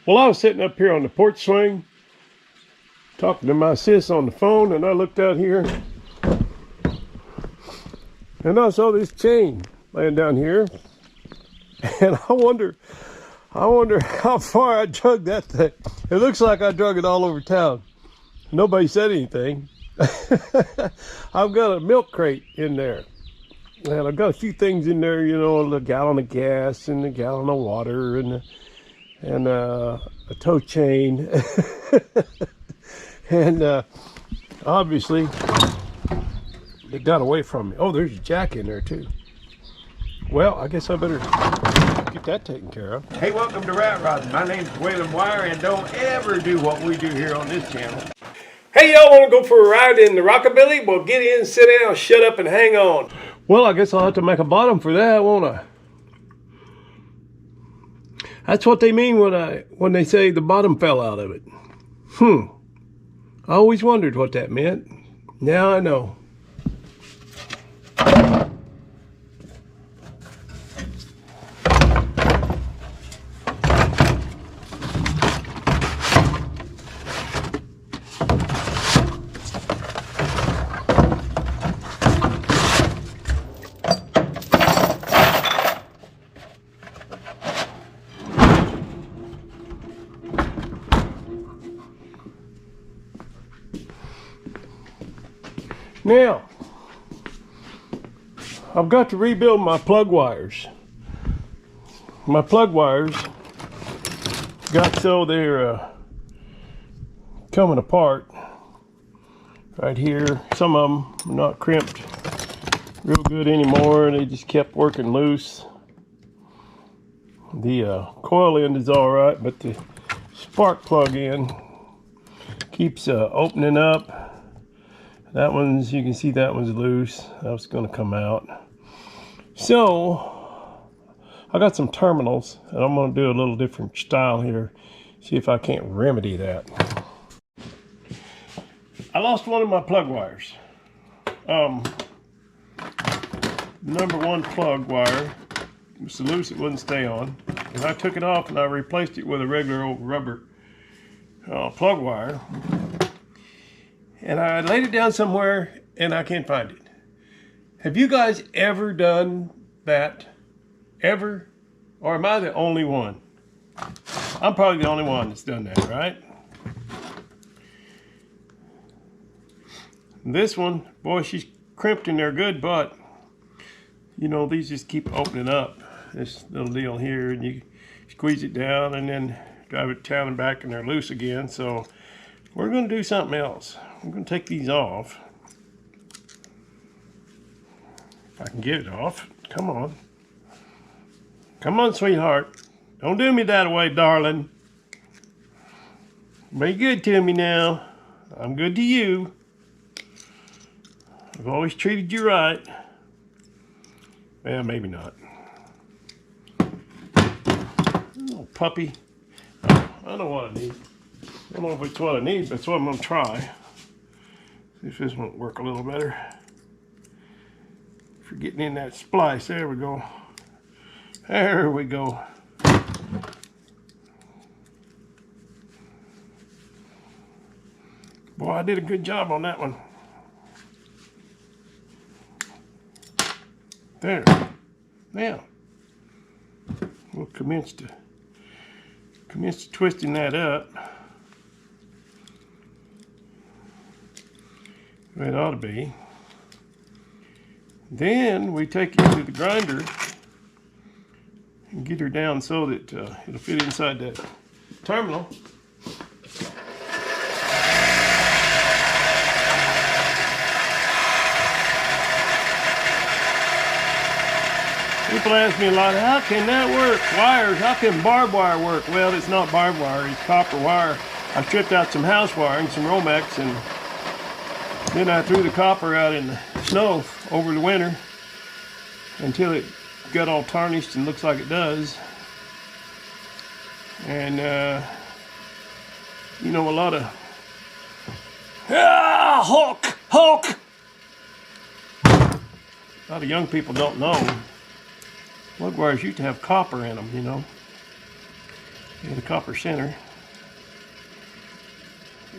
Well, I was sitting up here on the porch swing talking to my sis on the phone, and I looked out here and I saw this chain laying down here, and I wonder how far I drug that thing. It looks like I drug it all over town. Nobody said anything. I've got a milk crate in there, and I've got a few things in there, you know, a gallon of gas and a gallon of water and a tow chain. And obviously it got away from me. Oh, there's a jack in there too. Well, I guess I better get that taken care of. Hey, welcome to Rat Rodding. My name's Waylon Wire, and don't ever do what we do here on this channel. Hey, y'all want to go for a ride in the Rockabilly? Well, get in, sit down, shut up, and hang on. Well, I guess I'll have to make a bottom for that, won't I? That's what they mean when they say the bottom fell out of it. I always wondered what that meant. Now I know. Now, I've got to rebuild my plug wires. My plug wires got so they're coming apart right here. Some of them are not crimped real good anymore. They just kept working loose. The coil end is all right, but the spark plug end keeps opening up. That one's, you can see that one's loose. That was going to come out. So I got some terminals, and I'm going to do a little different style here. See if I can't remedy that. I lost one of my plug wires. Number one plug wire was so loose it wouldn't stay on. And I took it off and I replaced it with a regular old rubber plug wire. And I laid it down somewhere and I can't find it. Have you guys ever done that? Ever? Or am I the only one? I'm probably the only one that's done that, right? This one, boy, she's crimped in there good, but you know, these just keep opening up. This little deal here, and you squeeze it down and then drive it down and back and they're loose again. So we're going to do something else. I'm going to take these off. If I can get it off. Come on. Come on, sweetheart. Don't do me that way, darling. Be good to me now. I'm good to you. I've always treated you right. Well, maybe not. Little puppy. I know what I need. I don't know if it's what I need, but it's what I'm going to try. See if this won't work a little better. For getting in that splice. There we go. There we go. Boy, I did a good job on that one. There. Now, we'll commence to twisting that up. It ought to be. Then we take it to the grinder and get her down so that it'll fit inside that terminal. People ask me a lot, how can that work? Wires, how can barbed wire work? Well, it's not barbed wire, it's copper wire. I stripped out some house wiring, some Romex, and then I threw the copper out in the snow over the winter until it got all tarnished and looks like it does. And you know, a lot of Hulk. A lot of young people don't know plug wires used to have copper in them, you know. with a copper center.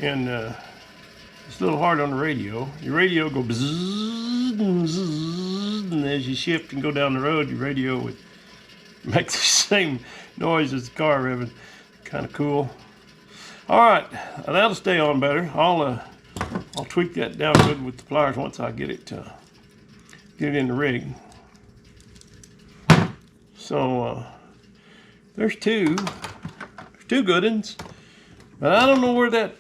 And it's a little hard on the radio. Your radio go bzzz, bzzz, and as you shift and go down the road, your radio would make the same noise as the car revving. Kind of cool. All right, that'll stay on better. I'll tweak that down good with the pliers once I get it in the rig. So there's two good ones, but I don't know where that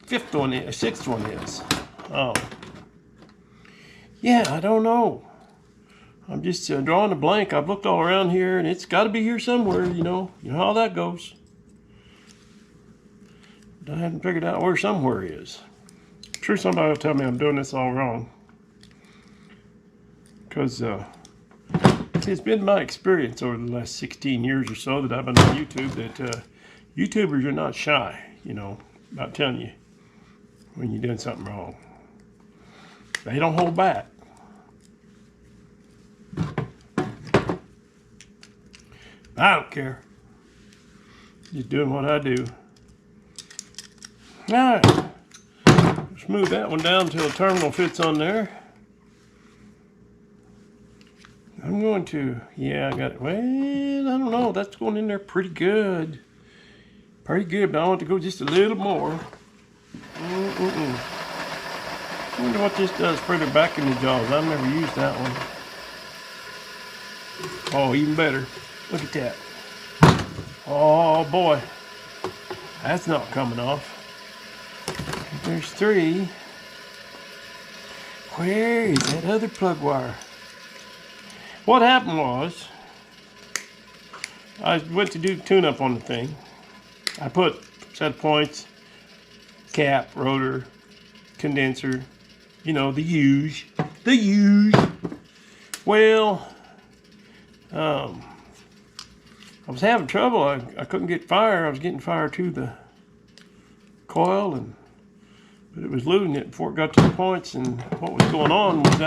sixth one is. Oh, yeah, I don't know. I'm just drawing a blank. I've looked all around here, and it's got to be here somewhere. You know how that goes. But I haven't figured out where somewhere is. I'm sure somebody will tell me I'm doing this all wrong, because it's been my experience over the last 16 years or so that I've been on YouTube that YouTubers are not shy, about telling you when you're doing something wrong. They don't hold back. I don't care. Just doing what I do. All right. Let's move that one down until the terminal fits on there. I'm going to, yeah, I got it. Well, I don't know. That's going in there pretty good. Pretty good, but I want to go just a little more. I wonder what this does further back in the jaws. I've never used that one. Oh, even better. Look at that. Oh, boy. That's not coming off. There's three. Where is that other plug wire? What happened was, I went to do tune-up on the thing. I put set points, cap, rotor, condenser, the huge. Well, I was having trouble. I couldn't get fire. I was getting fire to the coil, but it was losing it before it got to the points. And what was going on was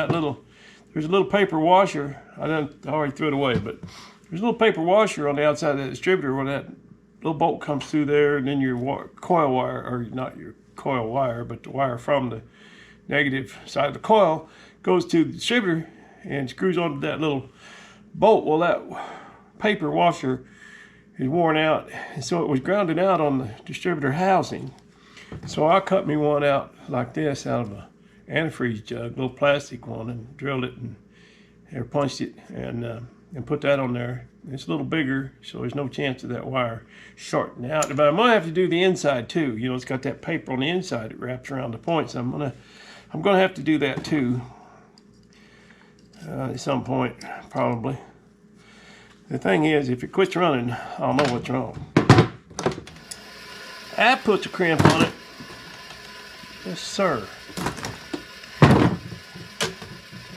there's a little paper washer. I already threw it away, but there's a little paper washer on the outside of the distributor where that little bolt comes through there, and then your coil wire, or not your coil wire, but the wire from the negative side of the coil goes to the distributor and screws onto that little bolt. Well, that paper washer is worn out, and so it was grounded out on the distributor housing. So I cut me one out like this out of a antifreeze jug, little plastic one, and drilled it and punched it and put that on there. It's a little bigger, so there's no chance of that wire shorting out. But I might have to do the inside too. It's got that paper on the inside that wraps around the points. I'm gonna have to do that too at some point, probably. The thing is, if it quits running, I'll know what's wrong. That puts a crimp on it. Yes, sir.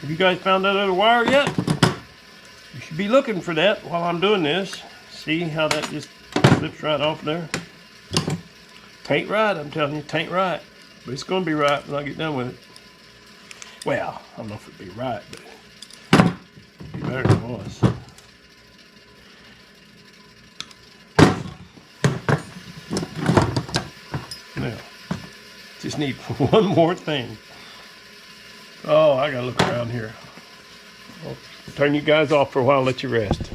Have you guys found that other wire yet? You should be looking for that while I'm doing this. See how that just slips right off there? Tain't right, I'm telling you, tain't right. But it's going to be right when I get done with it. Well, I don't know if it'd be right, but it'd be better than it was. Now, just need one more thing. Oh, I gotta look around here. I'll turn you guys off for a while, let you rest.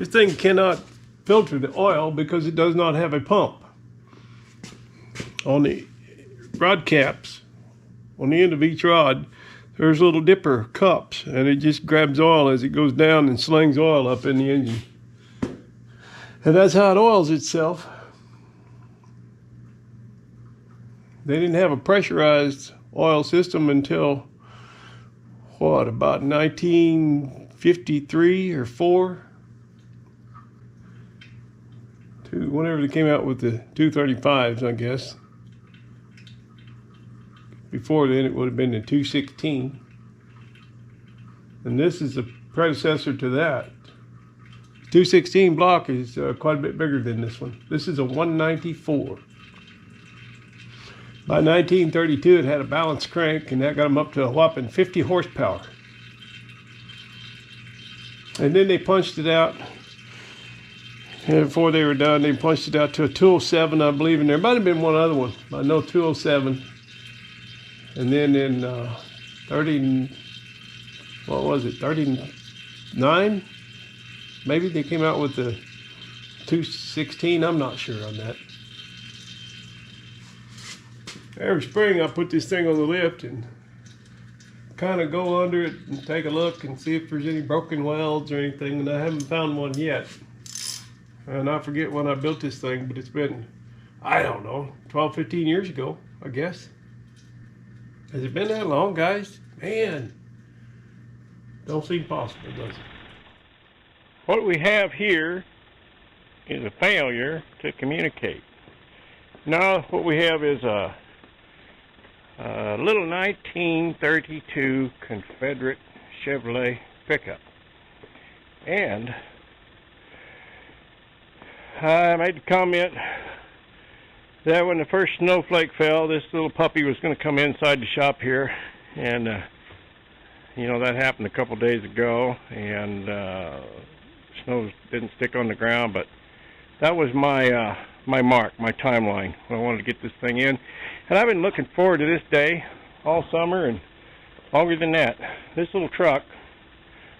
This thing cannot filter the oil because it does not have a pump. On the rod caps, on the end of each rod, there's little dipper cups, and it just grabs oil as it goes down and slings oil up in the engine. And that's how it oils itself. They didn't have a pressurized oil system until, what, about 1953 or 4? Whenever they came out with the 235s, I guess. Before then, it would have been the 216. And this is the predecessor to that. 216 block is quite a bit bigger than this one. This is a 194. By 1932, it had a balanced crank, and that got them up to a whopping 50 horsepower. And then they punched it out. And before they were done, they punched it out to a 207, I believe, and there might have been one other one. I know 207. And then in 39? Maybe they came out with the 216. I'm not sure on that. Every spring I put this thing on the lift and kind of go under it and take a look and see if there's any broken welds or anything, and I haven't found one yet. And I forget when I built this thing, but it's been, I don't know, 12, 15 years ago, I guess. Has it been that long, guys? Man, don't seem possible, does it? What we have here is a failure to communicate. Now what we have is a little 1932 Confederate Chevrolet pickup. And I made the comment that when the first snowflake fell, this little puppy was going to come inside the shop here, and you know, that happened a couple days ago, and snow didn't stick on the ground, but that was my my mark, my timeline when I wanted to get this thing in. And I've been looking forward to this day all summer and longer than that. This little truck,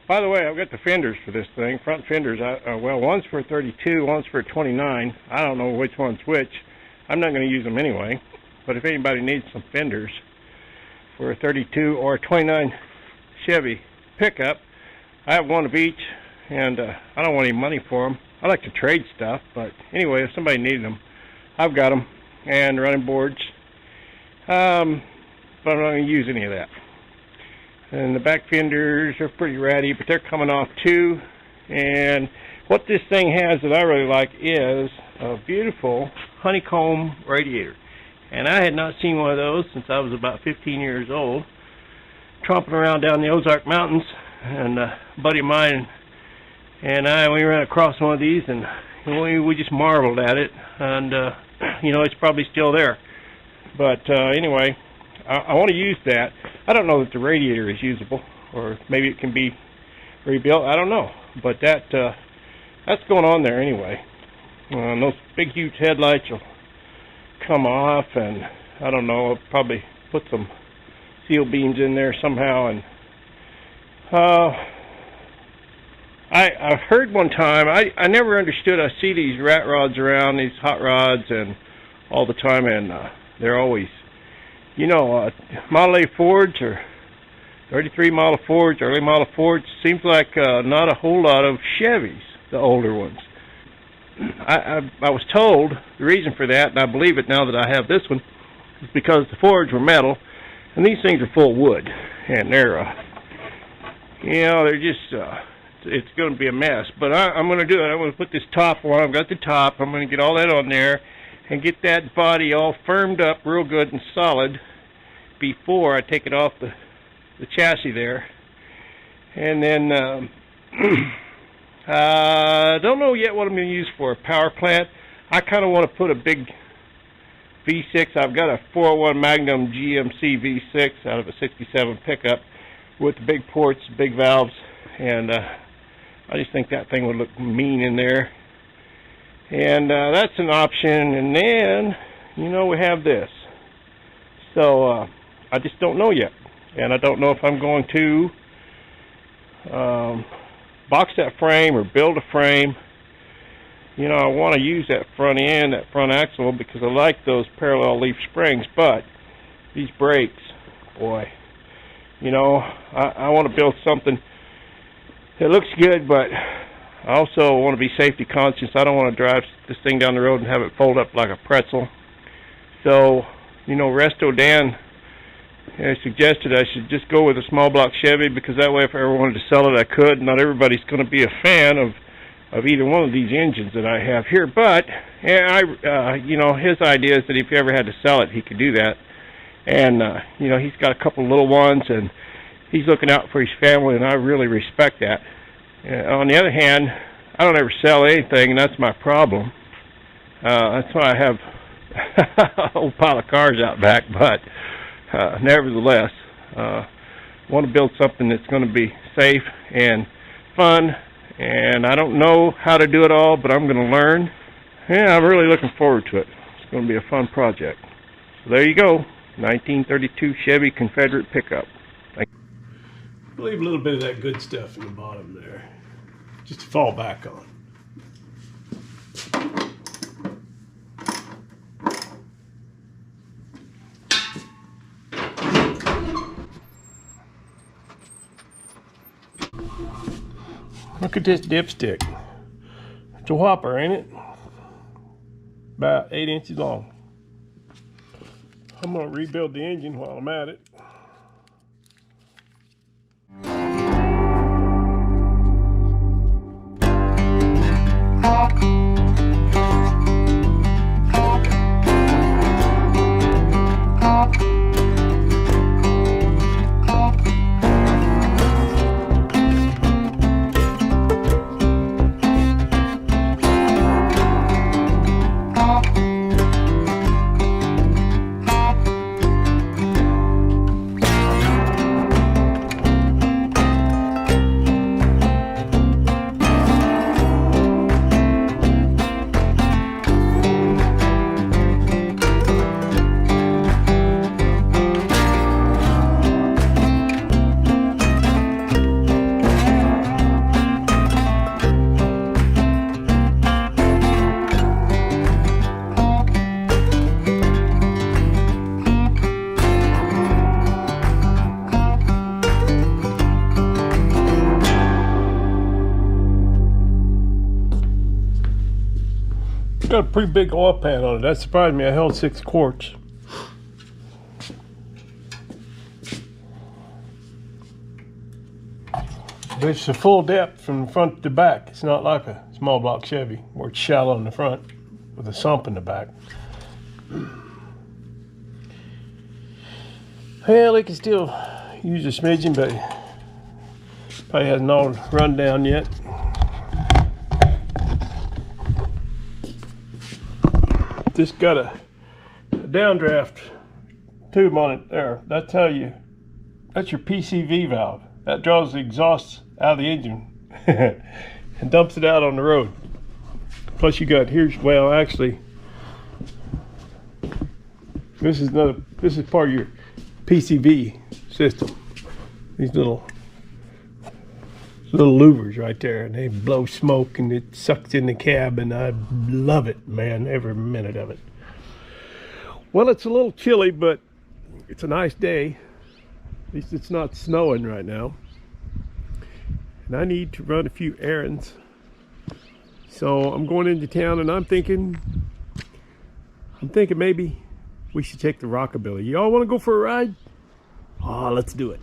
by the way, I've got the fenders for this thing, front fenders. Well, one's for a 32, one's for a 29. I don't know which one's which. I'm not going to use them anyway, but if anybody needs some fenders for a 32 or a 29 Chevy pickup, I have one of each, and I don't want any money for them. I like to trade stuff, but anyway, if somebody needed them, I've got them, and running boards, but I'm not going to use any of that. And the back fenders are pretty ratty, but they're coming off too. And what this thing has that I really like is a beautiful honeycomb radiator. And I had not seen one of those since I was about 15 years old, tromping around down the Ozark Mountains. And a buddy of mine and we ran across one of these, and we just marveled at it. And you know, it's probably still there. But anyway, I want to use that. I don't know that the radiator is usable, or maybe it can be rebuilt. I don't know, but that's going on there anyway. Those big, huge headlights will come off, and I don't know. I'll probably put some seal beams in there somehow. And I heard one time. I never understood. I see these rat rods around, these hot rods, and all the time, and they're always, you know, Model A Fords or 33 Model Fords, early Model Fords, seems like not a whole lot of Chevys, the older ones. I was told the reason for that, and I believe it now that I have this one, is because the Fords were metal, and these things are full of wood, and they're, you know, they're just, it's going to be a mess. But I'm going to do it. I'm going to put this top on. I've got the top. I'm going to get all that on there and get that body all firmed up real good and solid before I take it off the chassis there. And then I don't know yet what I'm going to use for a power plant. I kind of want to put a big V6. I've got a 401 Magnum GMC V6 out of a 67 pickup with the big ports, big valves, and I just think that thing would look mean in there. And that's an option. And then, you know, we have this. So I just don't know yet. And I don't know if I'm going to box that frame or build a frame. You know, I want to use that front end, that front axle, because I like those parallel leaf springs, but these brakes, boy, you know, I want to build something that looks good, but I also want to be safety conscious. I don't want to drive this thing down the road and have it fold up like a pretzel. So, you know, Resto Dan suggested I should just go with a small block Chevy, because that way if I ever wanted to sell it, I could. Not everybody's going to be a fan of either one of these engines that I have here, but you know, his idea is that if he ever had to sell it, he could do that. And you know, he's got a couple of little ones, and he's looking out for his family, and I really respect that. On the other hand, I don't ever sell anything, and that's my problem. That's why I have a whole pile of cars out back, but nevertheless, want to build something that's going to be safe and fun. And I don't know how to do it all, but I'm going to learn. Yeah, I'm really looking forward to it. It's going to be a fun project. So there you go, 1932 Chevy Confederate pickup. Leave a little bit of that good stuff in the bottom there, just to fall back on. Look at this dipstick. It's a whopper, ain't it? About 8 inches long. I'm gonna rebuild the engine while I'm at it. Got a pretty big oil pan on it. That surprised me. I held 6 quarts. But it's a full depth from front to back. It's not like a small block Chevy where it's shallow in the front with a sump in the back. Well, it can still use a smidgen, but probably hasn't all run down yet. Just got a downdraft tube on it there. That's your PCV valve. That draws the exhaust out of the engine and dumps it out on the road. Plus you got actually, this is part of your PCV system. These little louvers right there, and they blow smoke and it sucks in the cab, and I love it, man, every minute of it. Well, it's a little chilly, but it's a nice day. At least it's not snowing right now. And I need to run a few errands. So I'm going into town, and I'm thinking maybe we should take the Rockabilly. Y'all want to go for a ride? Oh, let's do it.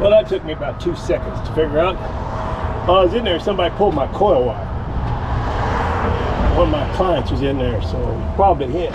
Well, that took me about 2 seconds to figure out. While I was in there, somebody pulled my coil wire. One of my clients was in there, so it was probably him.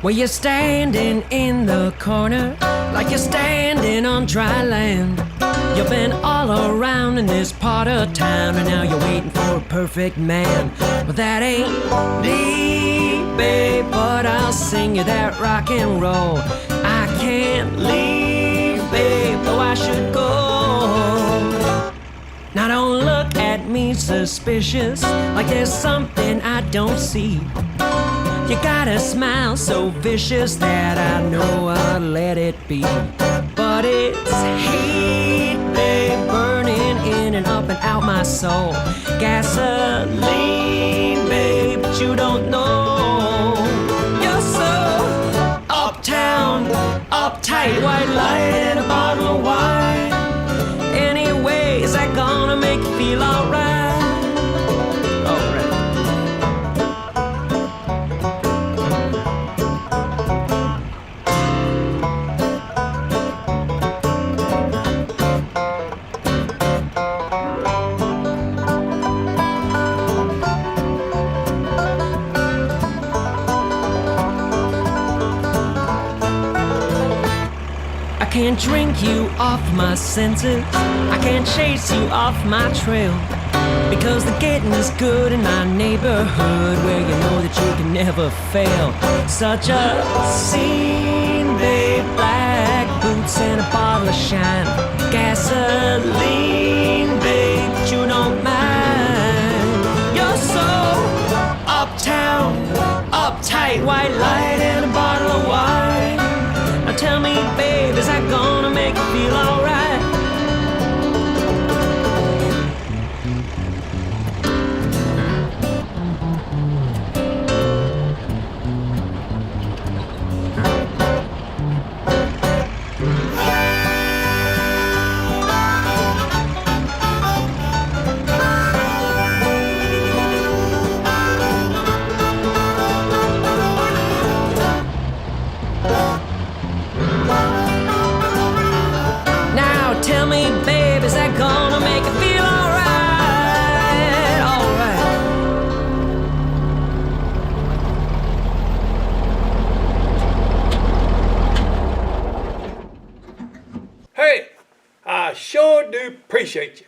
Well, you're standing in the corner like you're standing on dry land. You've been all around in this part of town, and now you're waiting for a perfect man. Well, that ain't me, babe, but I'll sing you that rock and roll. I can't leave, babe, though I should go. Now don't look at me suspicious, like there's something I don't see. You got a smile so vicious that I know I'll let it be. But it's heat, babe, burning in and up and out my soul. Gasoline, babe, but you don't know. You're so uptown, uptight, white light and a bottle of wine. Anyway, is that gonna make you feel alright? I can't drink you off my senses, I can't chase you off my trail, because the getting is good in my neighborhood, where you know that you can never fail. Such a scene, babe, black boots and a bottle of shine. Gasoline, babe, but you don't mind. You're so uptown, uptight, white light and a bottle of wine. Now tell me, babe, is that gonna make you feel alright? Tell me, babe, is that gonna make you feel alright? Alright. Hey, I sure do appreciate you.